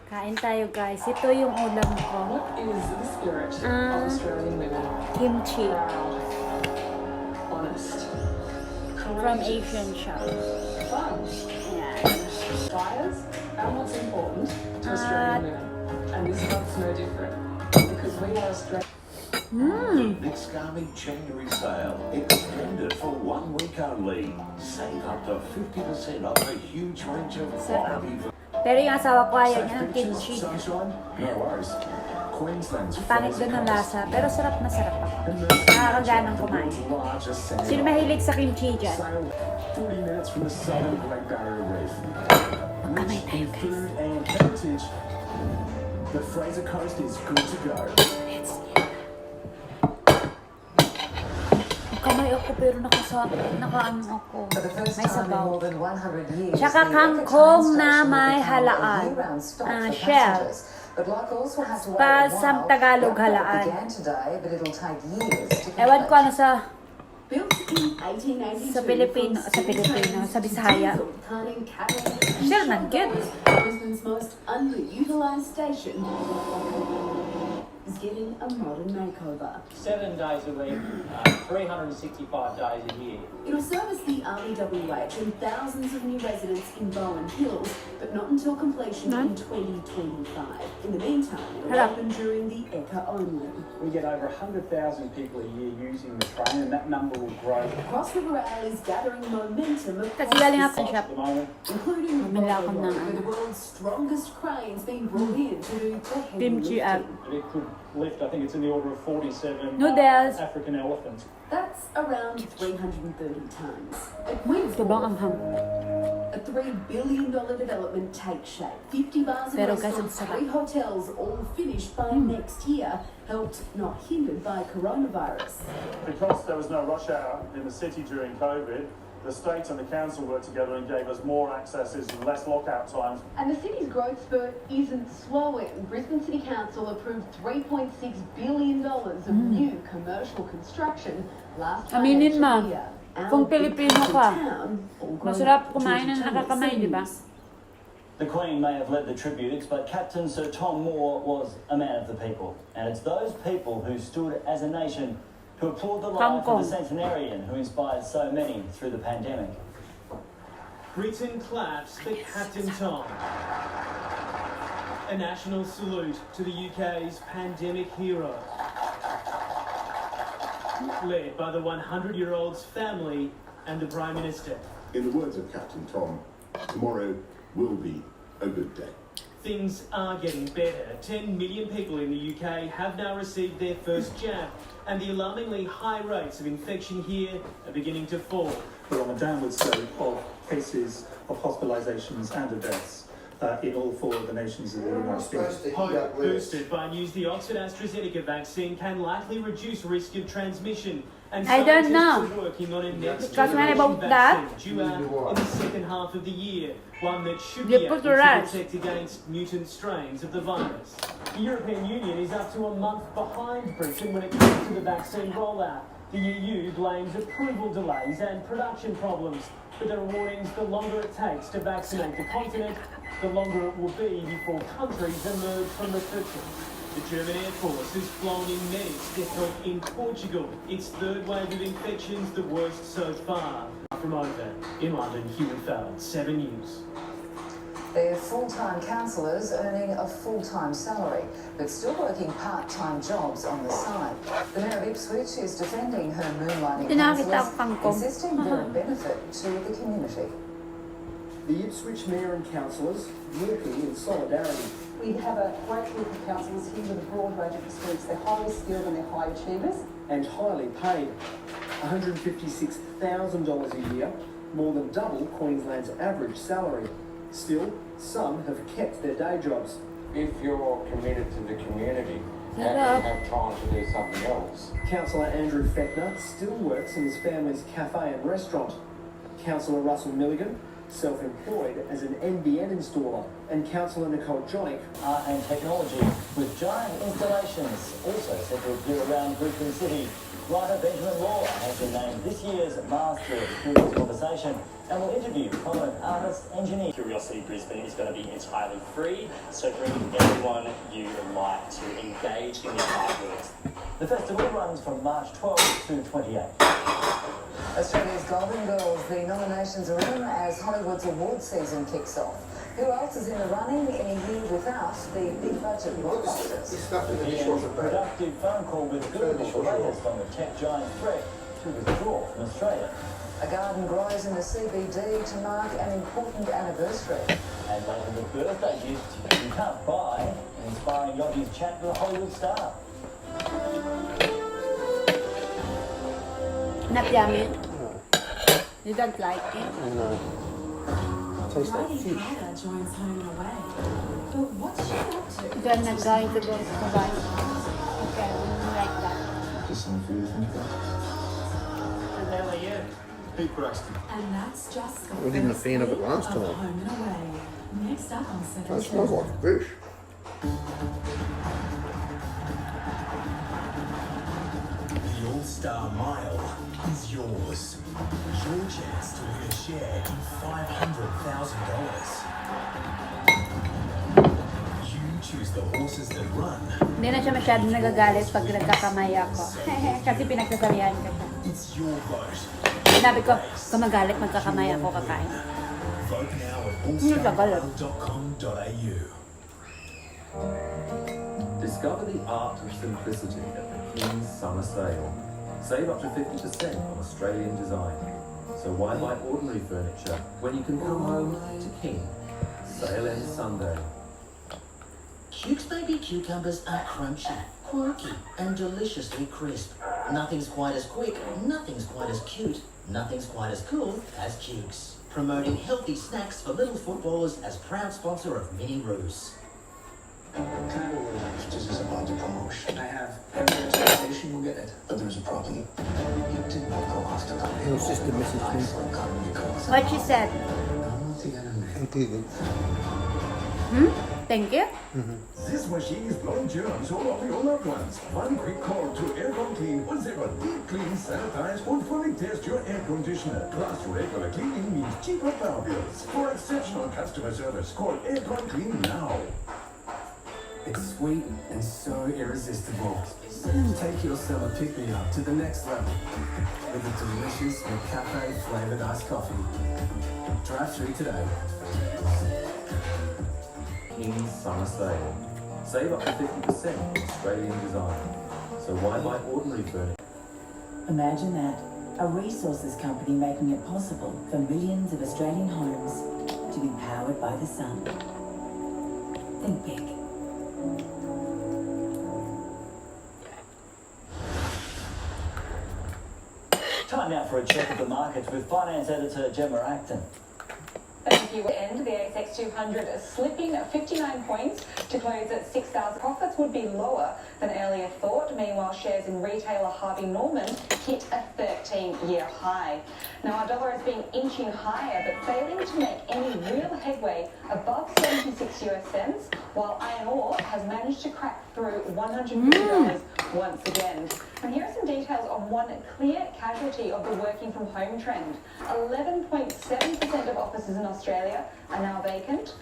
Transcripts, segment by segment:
Kain tayo guys. Ito yung ulam ko. What is the spirit of Australian women? Kimchi. Honest. From Asian shop. Fun. Ayan. Fires and what's important to Australian women. And this month's no different. Because we are Australian. Next coming January sale, extended for 1 week only. Save up to 50% off a huge range of quality. Pero yung asawa ko ayaw niya ng kimchi. Sunshine? No worries. Queensland's Pangit doon ng lasa. Pero sarap na sarap ako. Nakakaganang kumain. Sino mahilig sa kimchi dyan? 40 minutes from the southern Great Barrier Reef. Magkamay tayo guys. Food and heritage. The Fraser Coast is good to go. Magkamay ako pero nakaano ako. For the first May time in sabaw. more than 100 years, Tsaka the kangkong Eco na Train may station will become a halaan. year-round stop for Shell. passengers. But locals will have to wait Pa- a while. sa Tagalog, The upgrade halaan. began today, but it'll take years to Ewan ko complete. ano sa Built in 1882 Sa Pilipino, sa Bisaya. Sure, not good. Brisbane's most underutilized station is getting a modern makeover. 7 days a week, 365 days a year. It'll service the Army WH and thousands of new residents in Bowen Hills, but not until completion in 2025. In the meantime, it'll Hello. open during the ECA only. We get over 100,000 people a year using the train, and that number will grow. Cross River Rail is gathering momentum Kasi across galing the ako sa shop. At the moment, including Bumili ako Volvo, ng where the world's strongest cranes being brought in to do the heavy Kimchi app. lifting. but it could lift, I think it's in the order of 47 Noodles. African elephants. That's around 330 tons. It wins Sobrang anghang. a $3 billion development takes shape. 50 bars and Pero guys, restaurants, ang sarap. 3 hotels, all finished by next year, helped not hindered by coronavirus. Because there was no rush hour in the city during COVID, the state and the council worked together and gave us more accesses and less lockout times. And the city's growth spurt isn't slowing. Brisbane City Council approved $3.6 billion of new commercial construction last Aminin mo, financial year. kung Pilipino ka, All masarap grown kumain ng Georgia nakakamay, di ba? seniors. The Queen may have led the tributes, but Captain Sir Tom Moore was a man of the people. And it's those people who stood as a nation who applaud the life of the centenarian who inspired so many through the pandemic. Britain claps for Captain Tom. A national salute to the UK's pandemic hero. Led by the 100-year-old's family and the Prime Minister. In the words of Captain Tom, tomorrow will be a good day. Things are getting better. 10 million people in the UK have now received their first jab, and the alarmingly high rates of infection here are beginning to fall. We're on a downward slope of cases of hospitalisations and of deaths in all 4 of the nations of the United States. Hope boosted by news the Oxford AstraZeneca vaccine can likely reduce risk of transmission. And I don't scientists know. are working on a next Because when generation about that, vaccine due out in the second half of the year. One that should You be able put to your eyes. protect against mutant strains of the virus. The European Union is up to a month behind Britain when it comes to the vaccine rollout. The EU blames approval delays and production problems. But there are warnings the longer it takes to vaccinate the continent, the longer it will be before countries emerge from restrictions. The German Air Force has flown in medics to help in Portugal. Its third wave of infections, the worst so far. From over in London, Hugh Farrell, 7 News. They're full-time councillors earning a full-time salary, but still working part-time jobs on the side. The Mayor of Ipswich is defending her moonlighting Tinakita councillors, ang kangkong. insisting they're a benefit to the community. The Ipswich Mayor and councillors working in solidarity. We have a great group of councillors here with a broad range of experience. They're highly skilled and they're high achievers. And highly paid. $156,000 a year, more than double Queensland's average salary. Still, some have kept their day jobs. If you're committed to the community and you have time to do something else. Councillor Andrew Feckner still works in his family's cafe and restaurant. Councillor Russell Milligan, self-employed as an NBN installer. And Councillor Nicole Jonick, Art and technology, with giant installations also set to appear around Brisbane City. Writer Benjamin Law has been named this year's Master of Curious Conversation and will interview prominent artists, engineers. Curiosity Brisbane is going to be entirely free, so bring everyone you like to engage in the artworks. The festival runs from March 12 to 28. Australia's Golden Girls, the nominations are in as Hollywood's award season kicks off. Who else is in the running in a year without the big budget blockbusters? A productive phone call with Google, the latest on the tech giant threat to withdraw from Australia. A garden grows in the CBD to mark an important anniversary. And later the birthday gift you can't buy, an inspiring Yogi's chat with a Hollywood star. Not yummy. You don't like it? No. Tastes like Riding fish. Hannah joins home and away. But what's she up to? You're not going to go to buy. Okay, like that. Just some food, thank you. And how are you? Hey, Braxton. And that's just the We didn't first fan of it week last time. Home and away. Next up on 7. That smells like fish. The All-Star Mile is yours. Your chance to win a share in $500,000. You choose the horses that run. Hindi na siya masyadong nagagalit pag nagkakamay ako. Kasi pinagsasabihan ka siya. It's your vote. Sinabi ko, kung magalit, magkakamay ako kakain. Vote now at allstarmile.com.au. Discover the art of simplicity at the King's Summer Sale. Save up to 50% on Australian design. So why buy ordinary furniture when you can come home to King? Sale ends Sunday. Cuke's baby cucumbers are crunchy, quirky, and deliciously crisp. Nothing's quite as quick, nothing's quite as cute, nothing's quite as cool as Cuke's. Promoting healthy snacks for little footballers as proud sponsor of Mini Roos. This is about the promotion. I have every expectation you'll get it. But there's a problem. You did not go after the It was just a message to me. What she said? Thank you. Thank you? This machine is blowing germs all over your loved ones. One quick call to Aircon Clean will zero deep clean, sanitize, and fully test your air conditioner. Plus, regular cleaning means cheaper power bills. For exceptional customer service, call Aircon Clean now. It's sweet and so irresistible. Take your summer pick-me-up to the next level with a delicious McCafe flavoured iced coffee. Drive through today. King's Summer Sale. Save up to 50% on Australian design. So why buy ordinary furniture? Imagine that. A resources company making it possible for millions of Australian homes to be powered by the sun. Think big. Time now for a check of the markets with finance editor Gemma Acton. Thank you. End the ASX 200 slipping 59 points to close at 6,000. Profits would be lower than earlier thought. Meanwhile, shares in retailer Harvey Norman hit a 13-year high. Now, our dollar has been inching higher, but failing to make any real headway above 76 US cents, while iron ore has managed to crack through $150 once again. And here are some details on one clear casualty of the working from home trend. 11.7% of offices in Australia are now vacant.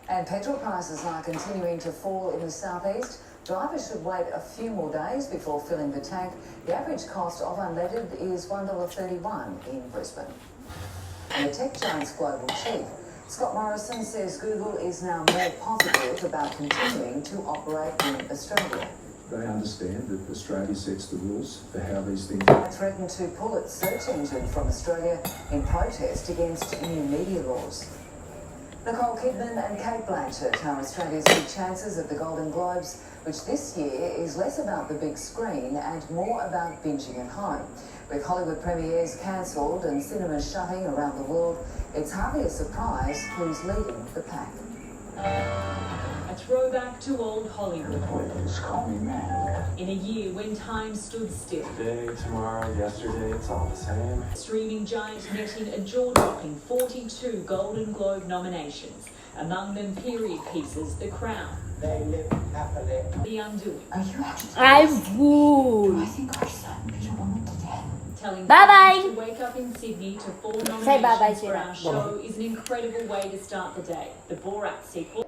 And petrol prices are continuing to fall in the southeast. Drivers should wait a few more days before filling the tank. The average cost of unleaded is $1.31 in Brisbane. And the tech giant's global chief, Scott Morrison, says Google is now more positive about continuing to operate in Australia. They understand that Australia sets the rules for how these things Threatened to pull its search engine from Australia in protest against new media laws. Nicole Kidman and Kate Blanchett are Australia's big chances at the Golden Globes, which this year is less about the big screen and more about binging at home. With Hollywood premieres cancelled and cinemas shutting around the world, it's hardly a surprise who's leading the pack. A throwback to old Hollywood. Please call me man. In a year when time stood still. Today, tomorrow, yesterday, it's all the same. Streaming giant netting a jaw-dropping 42 Golden Globe nominations, among them period pieces The Crown, They live happily. The Undoing, Are you actually? I would. I think our son beat a woman to death. telling Bye-bye. fans to wake up in Sydney to 4 Say bye-bye, nominations for Sheila. our show is an incredible way to start the day. The Borat sequel.